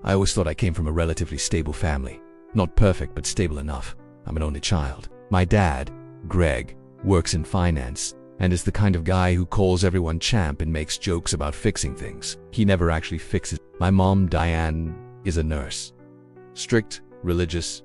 I always thought I came from a relatively stable family. Not perfect, but stable enough. I'm an only child. My dad, Greg, works in finance and is the kind of guy who calls everyone champ and makes jokes about fixing things. He never actually fixes. My mom, Diane, is a nurse. Strict, religious,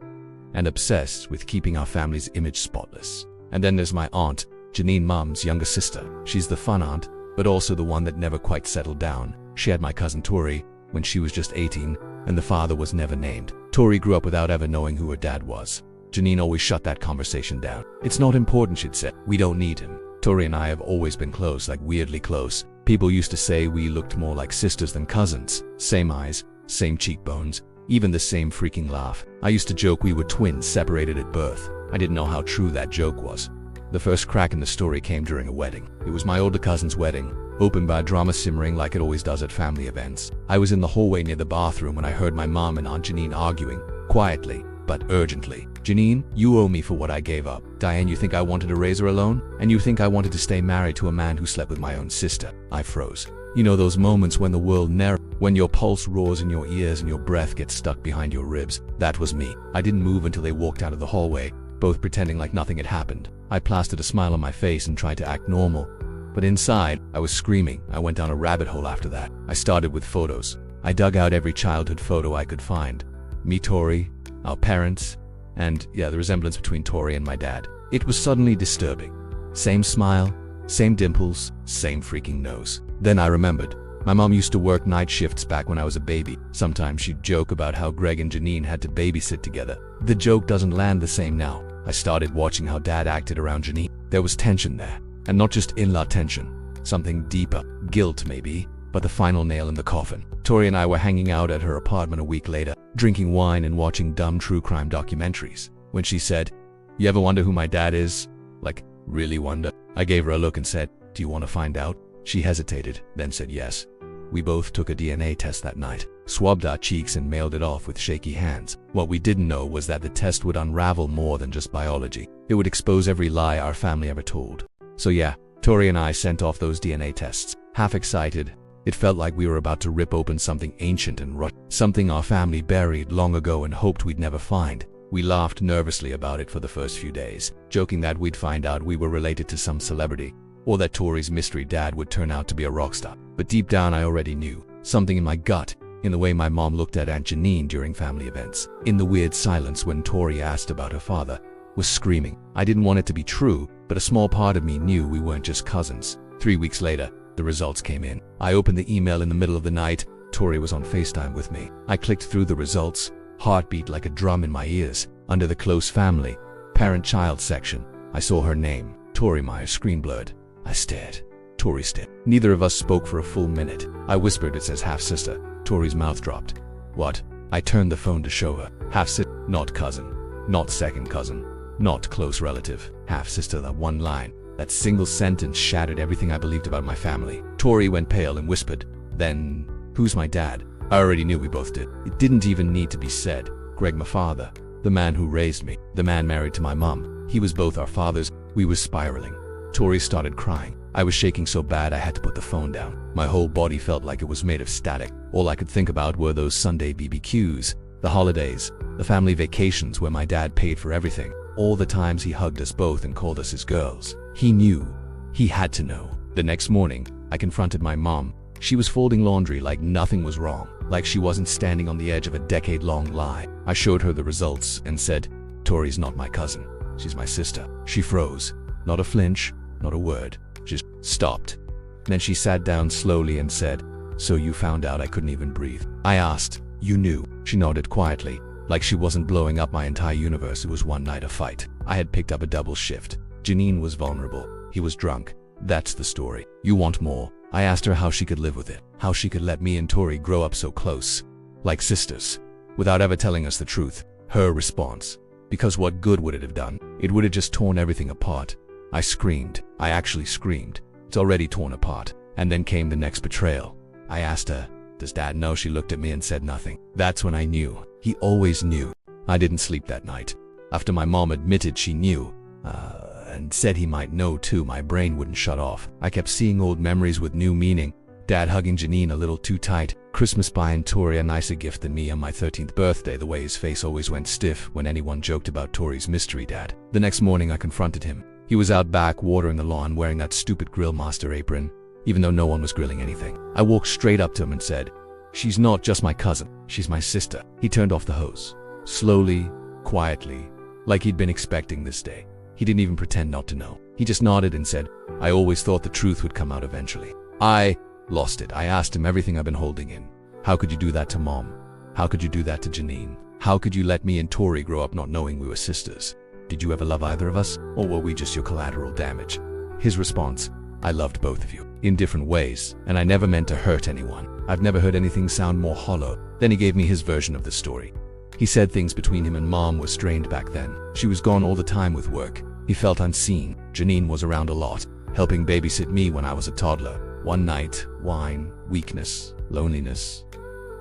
and obsessed with keeping our family's image spotless. And then there's my aunt, Janine, Mom's younger sister. She's the fun aunt, but also the one that never quite settled down. She had my cousin Tori when she was just 18, and the father was never named. Tori grew up without ever knowing who her dad was. Janine always shut that conversation down. It's not important, she'd say. We don't need him. Tori and I have always been close, like weirdly close. People used to say we looked more like sisters than cousins. Same eyes, same cheekbones, even the same freaking laugh. I used to joke we were twins separated at birth. I didn't know how true that joke was. The first crack in the story came during a wedding. It was my older cousin's wedding, opened by a drama simmering like it always does at family events. I was in the hallway near the bathroom when I heard my mom and Aunt Janine arguing, quietly, but urgently. Janine, you owe me for what I gave up. Diane, you think I wanted to raise her alone? And you think I wanted to stay married to a man who slept with my own sister? I froze. You know those moments when the world narrows, when your pulse roars in your ears and your breath gets stuck behind your ribs? That was me. I didn't move until they walked out of the hallway, both pretending like nothing had happened. I plastered a smile on my face and tried to act normal. But inside, I was screaming. I went down a rabbit hole after that. I started with photos. I dug out every childhood photo I could find. Me, Tori, our parents, and the resemblance between Tori and my dad. It was suddenly disturbing. Same smile, same dimples, same freaking nose. Then I remembered. My mom used to work night shifts back when I was a baby. Sometimes she'd joke about how Greg and Janine had to babysit together. The joke doesn't land the same now. I started watching how Dad acted around Janine. There was tension there, and not just in-law tension. Something deeper. Guilt, maybe, but the final nail in the coffin. Tori and I were hanging out at her apartment a week later, drinking wine and watching dumb true crime documentaries, when she said, "You ever wonder who my dad is? Like, really wonder?" I gave her a look and said, "Do you want to find out?" She hesitated, then said yes. We both took a DNA test that night, swabbed our cheeks and mailed it off with shaky hands. What we didn't know was that the test would unravel more than just biology. It would expose every lie our family ever told. So yeah, Tori and I sent off those DNA tests, half excited. It felt like we were about to rip open something ancient and rotten, something our family buried long ago and hoped we'd never find. We laughed nervously about it for the first few days, joking that we'd find out we were related to some celebrity, or that Tori's mystery dad would turn out to be a rock star. But deep down I already knew. Something in my gut, in the way my mom looked at Aunt Janine during family events, in the weird silence when Tori asked about her father, was screaming. I didn't want it to be true, but a small part of me knew we weren't just cousins. 3 weeks later, the results came in. I opened the email in the middle of the night. Tori was on FaceTime with me. I clicked through the results, heartbeat like a drum in my ears. Under the close family, parent-child section, I saw her name, Tori Meyer, screen blurred. I stared. Tori stared. Neither of us spoke for a full minute. I whispered, "It says half-sister." Tori's mouth dropped. "What?" I turned the phone to show her. Half-sister, not cousin, not second cousin, not close relative. Half-sister, that one line, that single sentence shattered everything I believed about my family. Tori went pale and whispered, "Then, who's my dad?" I already knew we both did. It didn't even need to be said. Greg, my father, the man who raised me, the man married to my mom. He was both our fathers. We were spiraling. Tori started crying. I was shaking so bad I had to put the phone down. My whole body felt like it was made of static. All I could think about were those Sunday BBQs, the holidays, the family vacations where my dad paid for everything, all the times he hugged us both and called us his girls. He knew. He had to know. The next morning, I confronted my mom. She was folding laundry like nothing was wrong, like she wasn't standing on the edge of a decade-long lie. I showed her the results and said, "Tori's not my cousin. She's my sister." She froze. Not a flinch, not a word. Just stopped. Then she sat down slowly and said, "So you found out I couldn't even breathe?" I asked, "You knew?" She nodded quietly, like she wasn't blowing up my entire universe. It was one night of fight. I had picked up a double shift. Janine was vulnerable. He was drunk. That's the story. You want more? I asked her how she could live with it, how she could let me and Tori grow up so close, like sisters, without ever telling us the truth. Her response, because what good would it have done? It would have just torn everything apart. I screamed. I actually screamed. It's already torn apart. And then came the next betrayal. I asked her, "Does Dad know?" She looked at me and said nothing. That's when I knew. He always knew. I didn't sleep that night. After my mom admitted she knew, and said he might know too, my brain wouldn't shut off. I kept seeing old memories with new meaning. Dad hugging Janine a little too tight. Christmas buying Tori a nicer gift than me on my 13th birthday, the way his face always went stiff when anyone joked about Tori's mystery dad. The next morning I confronted him. He was out back watering the lawn wearing that stupid grill master apron, even though no one was grilling anything. I walked straight up to him and said, "She's not just my cousin, she's my sister." He turned off the hose. Slowly, quietly, like he'd been expecting this day. He didn't even pretend not to know. He just nodded and said, "I always thought the truth would come out eventually." I lost it. I asked him everything I've been holding in. How could you do that to Mom? How could you do that to Janine? How could you let me and Tori grow up not knowing we were sisters? Did you ever love either of us? Or were we just your collateral damage? His response, "I loved both of you, in different ways, and I never meant to hurt anyone. I've never heard anything sound more hollow." Then he gave me his version of the story. He said things between him and Mom were strained back then. She was gone all the time with work. He felt unseen. Janine was around a lot, helping babysit me when I was a toddler. One night, wine, weakness, loneliness,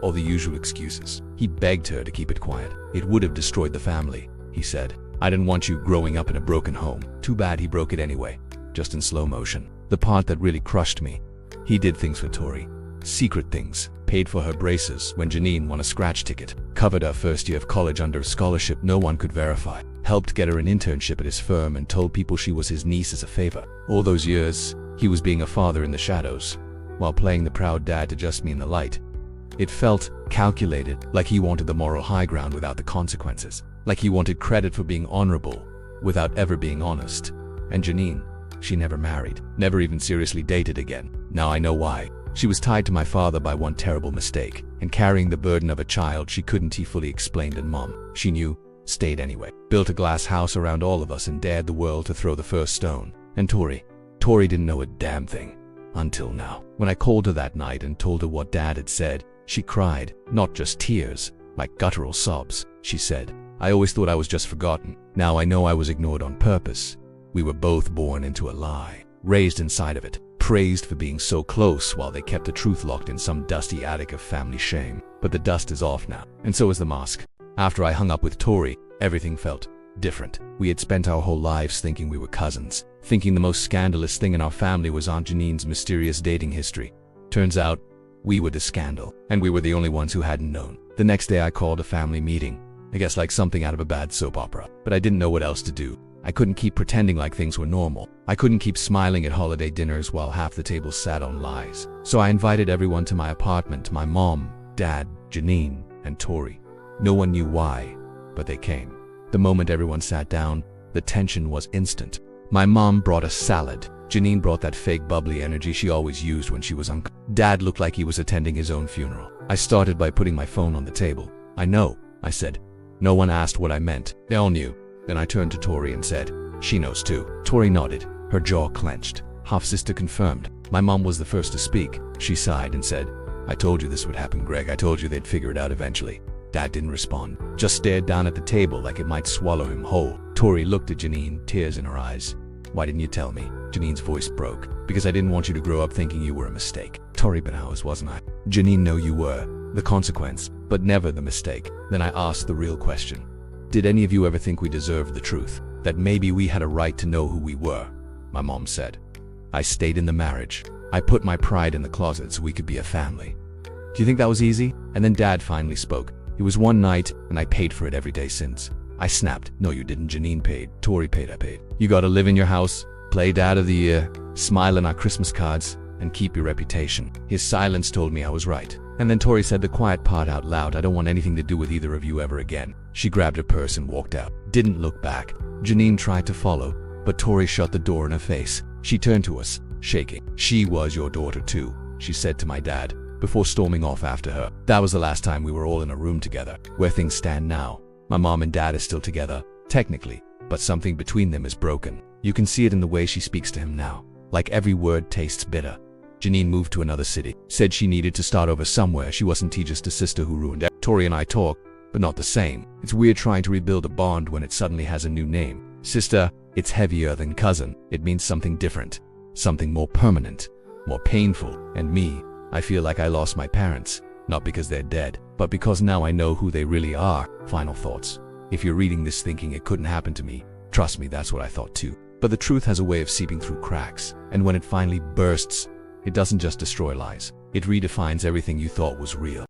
all the usual excuses. He begged her to keep it quiet. It would have destroyed the family, he said. "I didn't want you growing up in a broken home." Too bad he broke it anyway, just in slow motion. The part that really crushed me. He did things for Tori. Secret things. Paid for her braces when Janine won a scratch ticket. Covered her first year of college under a scholarship no one could verify. Helped get her an internship at his firm and told people she was his niece as a favor. All those years, he was being a father in the shadows, while playing the proud dad to just me in the light. It felt calculated, like he wanted the moral high ground without the consequences. Like he wanted credit for being honorable, without ever being honest. And Janine, she never married, never even seriously dated again. Now I know why. She was tied to my father by one terrible mistake, and carrying the burden of a child she couldn't. He fully explained, and Mom, she knew, stayed anyway. Built a glass house around all of us and dared the world to throw the first stone. And Tori didn't know a damn thing. Until now. When I called her that night and told her what Dad had said, she cried, not just tears, like guttural sobs. She said, "I always thought I was just forgotten. Now I know I was ignored on purpose. We were both born into a lie, raised inside of it, praised for being so close while they kept the truth locked in some dusty attic of family shame. But the dust is off now, and so is the mask." After I hung up with Tori, everything felt different. We had spent our whole lives thinking we were cousins, thinking the most scandalous thing in our family was Aunt Janine's mysterious dating history. Turns out, we were the scandal, and we were the only ones who hadn't known. The next day I called a family meeting, I guess like something out of a bad soap opera, but I didn't know what else to do. I couldn't keep pretending like things were normal. I couldn't keep smiling at holiday dinners while half the table sat on lies. So I invited everyone to my apartment, my mom, Dad, Janine, and Tori. No one knew why, but they came. The moment everyone sat down, the tension was instant. My mom brought a salad. Janine brought that fake bubbly energy she always used when she was Dad looked like he was attending his own funeral. I started by putting my phone on the table. "I know," I said. No one asked what I meant. They all knew. Then I turned to Tori and said, "She knows too." Tori nodded, her jaw clenched. Half-sister confirmed. My mom was the first to speak. She sighed and said, "I told you this would happen, Greg. I told you they'd figure it out eventually." Dad didn't respond, just stared down at the table like it might swallow him whole. Tori looked at Janine, tears in her eyes. "Why didn't you tell me?" Janine's voice broke. "Because I didn't want you to grow up thinking you were a mistake." Tori, but I wasn't I? Janine, no, you were. The consequence, but never the mistake. Then I asked the real question. Did any of you ever think we deserved the truth? That maybe we had a right to know who we were? My mom said. I stayed in the marriage. I put my pride in the closet so we could be a family. Do you think that was easy? And then Dad finally spoke. It was one night, and I paid for it every day since. I snapped. No, you didn't. Janine paid. Tori paid. I paid. You gotta live in your house, play Dad of the Year, smile in our Christmas cards, and keep your reputation. His silence told me I was right. And then Tori said the quiet part out loud. I don't want anything to do with either of you ever again. She grabbed her purse and walked out. Didn't look back. Janine tried to follow, but Tori shut the door in her face. She turned to us, shaking. She was your daughter too, she said to my dad, before storming off after her. That was the last time we were all in a room together. Where things stand now, my mom and dad are still together, technically, but something between them is broken. You can see it in the way she speaks to him now. Like every word tastes bitter. Janine moved to another city, said she needed to start over somewhere. She wasn't just a sister who ruined it. Tori and I talk, but not the same. It's weird trying to rebuild a bond when it suddenly has a new name. Sister, it's heavier than cousin. It means something different, something more permanent, more painful. And me, I feel like I lost my parents, not because they're dead, but because now I know who they really are. Final thoughts. If you're reading this thinking it couldn't happen to me, trust me, that's what I thought too. But the truth has a way of seeping through cracks, and when it finally bursts, it doesn't just destroy lies. It redefines everything you thought was real.